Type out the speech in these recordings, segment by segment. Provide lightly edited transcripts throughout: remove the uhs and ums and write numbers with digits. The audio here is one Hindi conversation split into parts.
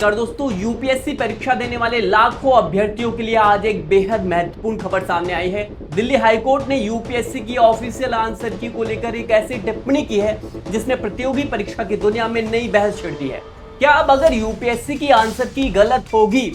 नमस्कार दोस्तों, यूपीएससी परीक्षा देने वाले लाखों अभ्यर्थियों के लिए आज एक बेहद महत्वपूर्ण खबर सामने आई है। दिल्ली हाईकोर्ट ने यूपीएससी की ऑफिशियल आंसर की को लेकर एक ऐसी टिप्पणी की है जिसने प्रतियोगी परीक्षा की दुनिया में नई बहस छिड़ दी है। क्या अब अगर यूपीएससी की आंसर की गलत होगी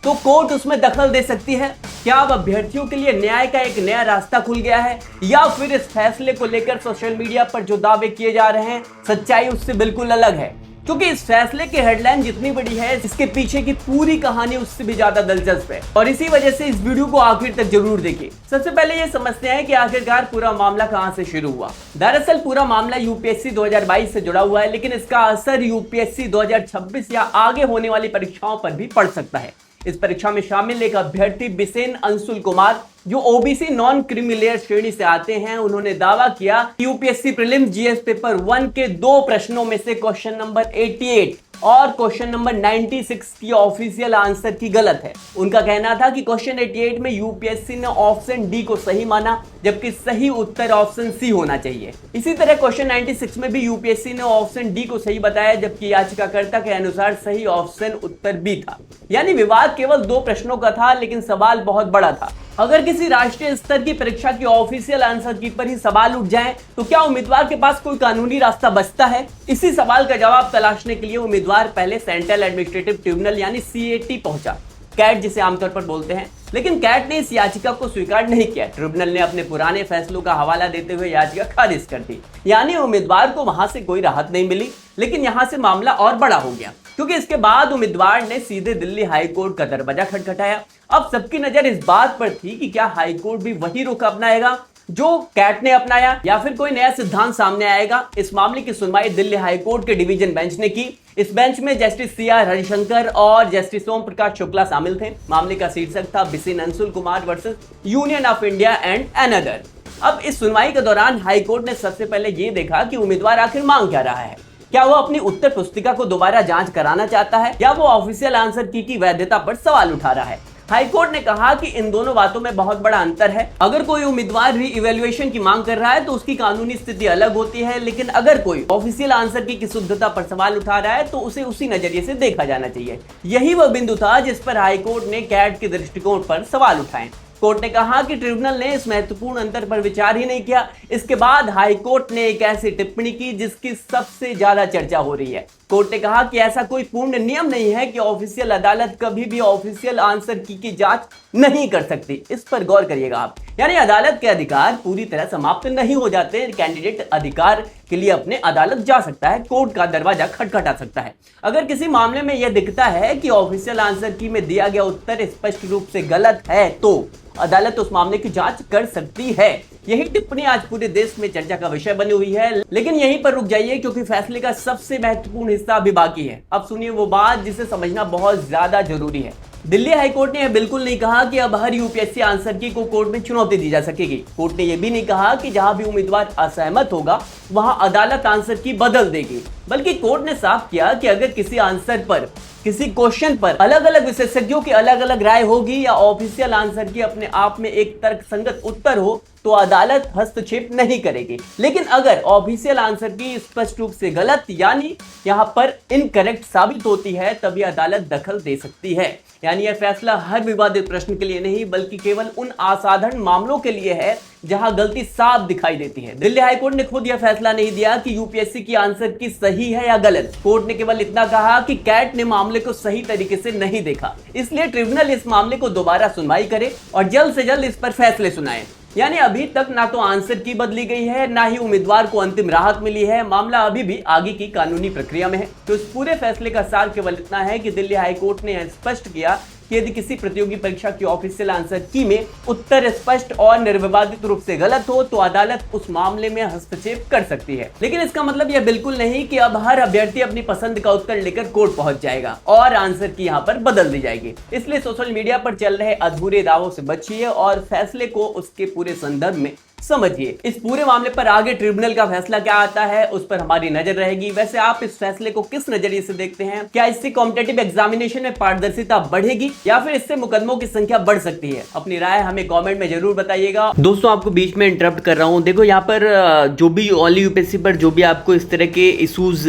तो कोर्ट उसमें दखल दे सकती है? क्या अब अभ्यर्थियों के लिए न्याय का एक नया रास्ता खुल गया है, या फिर इस फैसले को लेकर सोशल मीडिया पर जो दावे किए जा रहे हैं सच्चाई उससे बिल्कुल अलग है? क्योंकि इस फैसले की हेडलाइन जितनी बड़ी है, इसके पीछे की पूरी कहानी उससे भी ज्यादा दिलचस्प है और इसी वजह से इस वीडियो को आखिर तक जरूर देखिए। सबसे पहले ये समझते हैं कि आखिरकार पूरा मामला कहां से शुरू हुआ। दरअसल पूरा मामला यूपीएससी 2022 से जुड़ा हुआ है, लेकिन इसका असर यूपीएससी 2026 या आगे होने वाली परीक्षाओं पर भी पड़ सकता है। इस परीक्षा में शामिल एक अभ्यर्थी बिसेन अंशुल कुमार, जो ओबीसी नॉन क्रीमी श्रेणी से आते हैं, उन्होंने दावा किया कि यूपीएससी प्रीलिम्स जीएस पेपर 1 के 2 प्रश्नों में से क्वेश्चन नंबर 88 और क्वेश्चन नंबर 96 की ऑफिशियल आंसर की गलत है। उनका कहना था कि क्वेश्चन 88 में यूपीएससी ने ऑप्शन डी को सही माना, जबकि सही उत्तर ऑप्शन सी होना चाहिए। इसी तरह क्वेश्चन 96 में भी यूपीएससी ने ऑप्शन डी को सही बताया, जबकि याचिकाकर्ता के अनुसार सही ऑप्शन उत्तर बी था। यानी विवाद केवल 2 प्रश्नों का था, लेकिन सवाल बहुत बड़ा था। अगर किसी राष्ट्रीय स्तर की परीक्षा की ऑफिशियल आंसर की पर ही सवाल उठ जाएं, तो क्या उम्मीदवार के पास कोई कानूनी रास्ता बचता है? इसी सवाल का जवाब तलाशने के लिए उम्मीदवार पहले सेंट्रल एडमिनिस्ट्रेटिव ट्रिब्यूनल यानी सीएटी पहुंचा, कैट जिसे आमतौर पर बोलते हैं। लेकिन कैट ने इस याचिका को स्वीकार नहीं किया। ट्रिब्यूनल ने अपने पुराने फैसलों का हवाला देते हुए याचिका खारिज कर दी। यानी उम्मीदवार को वहां से कोई राहत नहीं मिली। लेकिन यहां से मामला और बड़ा हो गया, क्योंकि इसके बाद उम्मीदवार ने सीधे दिल्ली हाईकोर्ट का दरवाजा खटखटाया। अब सबकी नजर इस बात पर थी कि क्या हाईकोर्ट भी वही रुख अपनाएगा जो कैट ने अपनाया, या फिर कोई नया सिद्धांत सामने आएगा। इस मामले की सुनवाई दिल्ली हाईकोर्ट के डिवीजन बेंच ने की। इस बेंच में जस्टिस सीआर हरिशंकर और जस्टिस ओम प्रकाश शुक्ला शामिल थे। मामले का शीर्षक था Bisen Anshul Kumar versus union of India and another. अब इस सुनवाई के दौरान हाईकोर्ट ने सबसे पहले ये देखा कि उम्मीदवार आखिर मांग क्या रहा है। क्या वो अपनी उत्तर पुस्तिका को दोबारा जांच कराना चाहता है, या वो ऑफिशियल आंसर की वैधता पर सवाल उठा रहा है? हाईकोर्ट ने कहा कि इन दोनों बातों में बहुत बड़ा अंतर है। अगर कोई उम्मीदवार री इवैल्यूएशन की मांग कर रहा है तो उसकी कानूनी स्थिति अलग होती है, लेकिन अगर कोई ऑफिशियल आंसर की शुद्धता पर सवाल उठा रहा है तो उसे उसी नजरिए से देखा जाना चाहिए। यही वह बिंदु था जिस पर हाईकोर्ट ने कैट के दृष्टिकोण पर सवाल उठाए। कोर्ट ने कहा कि ट्रिब्यूनल ने इस महत्वपूर्ण अंतर पर विचार ही नहीं किया। इसके बाद हाईकोर्ट ने एक ऐसी टिप्पणी की जिसकी सबसे ज्यादा चर्चा हो रही है। कोर्ट ने कहा कि ऐसा कोई पूर्ण नियम नहीं है कि ऑफिशियल अदालत कभी भी ऑफिशियल आंसर की जांच नहीं कर सकती। इस पर गौर करिएगा आप, यानी अदालत के अधिकार पूरी तरह समाप्त नहीं हो जाते। कैंडिडेट अधिकार के लिए अपने अदालत जा सकता है, कोर्ट का दरवाजा खटखटा सकता है। अगर किसी मामले में यह दिखता है कि ऑफिशियल आंसर की में दिया गया उत्तर स्पष्ट रूप से गलत है तो अदालत उस मामले की जांच कर सकती है। यही टिप्पणी आज पूरे देश में चर्चा का विषय बनी हुई है। लेकिन यहीं पर रुक जाइए, क्योंकि फैसले का सबसे महत्वपूर्ण हिस्सा अभी बाकी है। अब सुनिए वो बात जिसे समझना बहुत ज्यादा जरूरी है। दिल्ली हाईकोर्ट ने यह बिल्कुल नहीं कहा कि अब हर यूपीएससी आंसर की को कोर्ट में चुनौती दी जा सकेगी। कोर्ट ने यह भी नहीं कहा कि जहां भी उम्मीदवार असहमत होगा वहां अदालत आंसर की बदल देगी। बल्कि कोर्ट ने साफ किया कि अगर किसी आंसर पर, किसी क्वेश्चन पर अलग अलग विशेषज्ञों की अलग अलग राय होगी, या ऑफिशियल आंसर की अपने आप में एक तर्कसंगत उत्तर हो, तो अदालत हस्तक्षेप नहीं करेगी। लेकिन अगर ऑफिशियल आंसर की स्पष्ट रूप से गलत यानी यहां पर इनकरेक्ट साबित होती है, तभी अदालत दखल दे सकती है। यानी यह फैसला हर विवादित प्रश्न के लिए नहीं, बल्कि केवल उन असाधारण मामलों के लिए है जहां गलती साफ दिखाई देती है। दिल्ली हाईकोर्ट ने खुद यह फैसला नहीं दिया कि यूपीएससी की आंसर की सही है या गलत। कोर्ट ने केवल इतना कहा कि कैट ने मामले को सही तरीके से नहीं देखा, इसलिए ट्रिब्यूनल इस मामले को दोबारा सुनवाई करे और जल्द से जल्द इस पर फैसले सुनाए। यानी अभी तक ना तो आंसर की बदली गई है, ना ही उम्मीदवार को अंतिम राहत मिली है। मामला अभी भी आगे की कानूनी प्रक्रिया में है। तो इस पूरे फैसले का सार केवल इतना है कि दिल्ली हाईकोर्ट ने स्पष्ट किया कि यदि किसी प्रतियोगी परीक्षा की ऑफिशियल आंसर की में उत्तर स्पष्ट और निर्विवादित रूप से गलत हो, तो अदालत उस मामले में हस्तक्षेप कर सकती है। लेकिन इसका मतलब यह बिल्कुल नहीं कि अब हर अभ्यर्थी अपनी पसंद का उत्तर लेकर कोर्ट पहुंच जाएगा और आंसर की यहाँ पर बदल दी जाएगी। इसलिए सोशल मीडिया पर चल रहे अधूरे दावों से बचिए और फैसले को उसके पूरे संदर्भ में समझिए। इस पूरे मामले पर आगे ट्रिब्यूनल का फैसला क्या आता है उस पर हमारी नजर रहेगी। वैसे आप इस फैसले को किस नजरिए से देखते हैं? क्या इससे कॉम्पिटेटिव एग्जामिनेशन में पारदर्शिता बढ़ेगी या फिर इससे मुकदमों की संख्या बढ़ सकती है? अपनी राय हमें कमेंट में जरूर बताइएगा। दोस्तों, आपको बीच में इंटरप्ट कर रहा हूं। देखो, यहाँ पर जो भी ओनली यूपीएससी पर जो भी आपको इस तरह के इशूज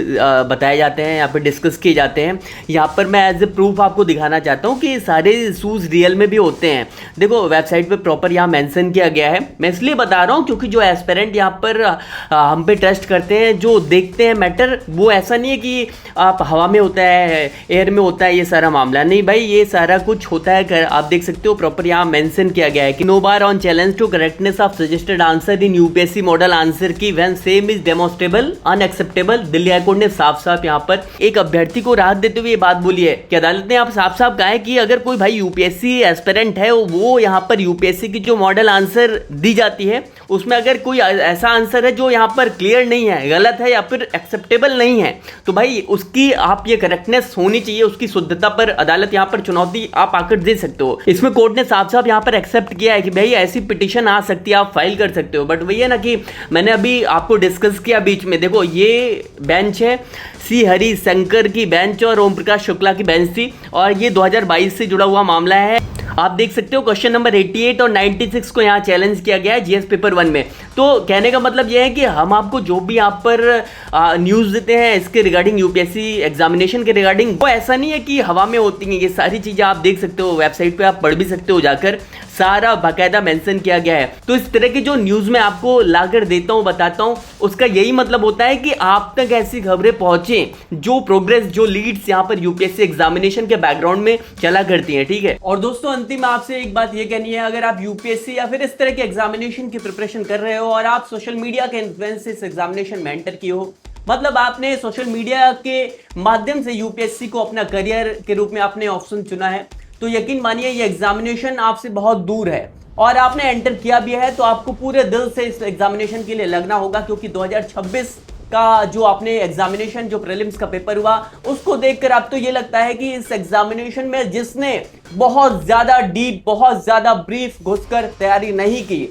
बताए जाते हैं, यहाँ पर डिस्कस किए जाते हैं, यहाँ पर मैं एज ए प्रूफ आपको दिखाना चाहता हूँ कि सारे इशूज रियल में भी होते हैं। देखो, वेबसाइट पे प्रॉपर यहाँ मेंशन किया गया है। मैं इसलिए बता रहा हूँ क्योंकि जो एस्पिरेंट यहाँ पर हम पे ट्रस्ट करते हैं, जो देखते हैं मैटर, वो ऐसा नहीं है कि आप हवा में होता है, एयर में होता है, ये सारा मामला नहीं भाई, ये सारा कुछ होता है। आप देख सकते हो प्रॉपर यहाँ मेंशन किया गया है कि no bar on challenge to correctness of suggested answer in UPSC model answer key when same is demonstrable unacceptable. Delhi high court ने साफ साफ यहाँ पर एक अभ्यर्थी को राहत देते हुए ये बात बोली है कि अदालत ने आप साफ साफ कहा है कि अगर कोई भाई यूपीएससी एस्पिरेंट है, वो यहाँ पर यूपीएससी की जो मॉडल आंसर दी जाती है उसमें अगर कोई ऐसा आंसर है जो यहाँ पर क्लियर नहीं है, गलत है या फिर एक्सेप्टेबल नहीं है, तो भाई उसकी आप ये करेक्टनेस होनी चाहिए, उसकी शुद्धता पर अदालत यहाँ पर चुनौती आप आकर दे सकते हो। इसमें कोर्ट ने साफ साफ यहाँ पर एक्सेप्ट किया है कि भाई ऐसी पिटीशन आ सकती है, आप फाइल कर सकते हो। बट वही है ना कि मैंने अभी आपको डिस्कस किया बीच में, देखो ये बेंच है सी हरि शंकर की बेंच और ओम प्रकाश शुक्ला की बेंच थी, और ये 2022 से जुड़ा हुआ मामला है। आप देख सकते हो क्वेश्चन नंबर 88 और 96 को यहाँ चैलेंज किया गया है जीएस पेपर 1 में। तो कहने का मतलब यह है कि हम आपको जो भी यहाँ पर न्यूज़ देते हैं इसके रिगार्डिंग यूपीएससी एग्जामिनेशन के रिगार्डिंग, वो ऐसा नहीं है कि हवा में होती हैं। ये सारी चीज़ें आप देख सकते हो, वेबसाइट पे आप पढ़ भी सकते हो जाकर, सारा बाकायदा मेंशन किया गया है। तो इस तरह की जो न्यूज़ मैं आपको लाकर देता हूँ, बताता हूँ, उसका यही मतलब होता है कि आप तक ऐसी खबरें पहुंचे जो प्रोग्रेस, जो लीड्स यहाँ पर यूपीएससी एग्जामिनेशन के बैकग्राउंड में चला करती हैं, ठीक है। और दोस्तों, अंतिम आपसे एक बात ये कहनी है, अगर आप यूपीएससी या फिर इस तरह के एग्जामिनेशन की प्रिपरेशन कर रहे हो और आप सोशल मीडिया के इन्फ्लुएंस से इस एग्जामिनेशन में एंटर किए हो, मतलब आपने सोशल मीडिया के माध्यम से यूपीएससी को अपना करियर के रूप में आपने ऑप्शन चुना है, तो यकीन मानिए ये एग्जामिनेशन आपसे बहुत दूर है और आपने एंटर किया भी है, तो आपको पूरे दिल से इस एग्जामिनेशन के लिए लगना होगा, क्योंकि 2026 का जो आपने एग्जामिनेशन, जो प्रीलिम्स का पेपर हुआ, उसको देखकर अब तो ये लगता है कि इस एग्जामिनेशन में जिसने बहुत ज्यादा डीप, बहुत ज्यादा ब्रीफ घुसकर तैयारी नहीं की,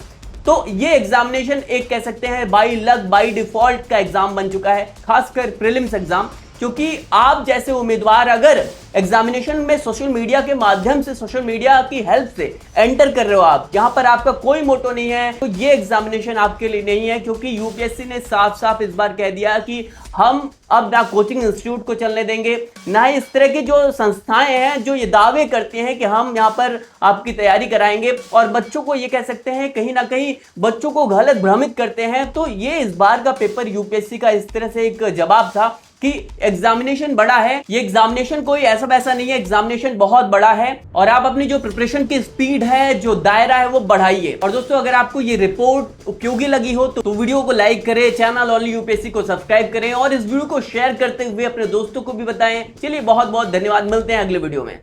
तो ये एग्जामिनेशन एक कह सकते हैं बाई लक, बाई डिफॉल्ट का एग्जाम बन चुका है, खासकर प्रीलिम्स एग्जाम। क्योंकि आप जैसे उम्मीदवार अगर एग्जामिनेशन में सोशल मीडिया के माध्यम से, सोशल मीडिया की हेल्प से एंटर कर रहे हो, आप जहां पर आपका कोई मोटो नहीं है, तो ये एग्जामिनेशन आपके लिए नहीं है। क्योंकि यूपीएससी ने साफ साफ इस बार कह दिया कि हम अब ना कोचिंग इंस्टीट्यूट को चलने देंगे, ना ही इस तरह की जो संस्थाएं हैं जो ये दावे करती हैं कि हम यहाँ पर आपकी तैयारी कराएंगे और बच्चों को, ये कह सकते हैं कहीं ना कहीं बच्चों को गलत भ्रमित करते हैं। तो ये इस बार का पेपर यूपीएससी का इस तरह से एक जवाब था कि एग्जामिनेशन बड़ा है। ये एग्जामिनेशन कोई ऐसा वैसा नहीं है, एग्जामिनेशन बहुत बड़ा है और आप अपनी जो प्रिपरेशन की स्पीड है, जो दायरा है, वो बढ़ाइए। और दोस्तों, अगर आपको ये रिपोर्ट उपयोगी लगी हो तो वीडियो को लाइक करें, चैनल ओनली यूपीएससी को सब्सक्राइब करें और इस वीडियो को शेयर करते हुए अपने दोस्तों को भी बताएं। चलिए, बहुत बहुत धन्यवाद, मिलते हैं अगले वीडियो में।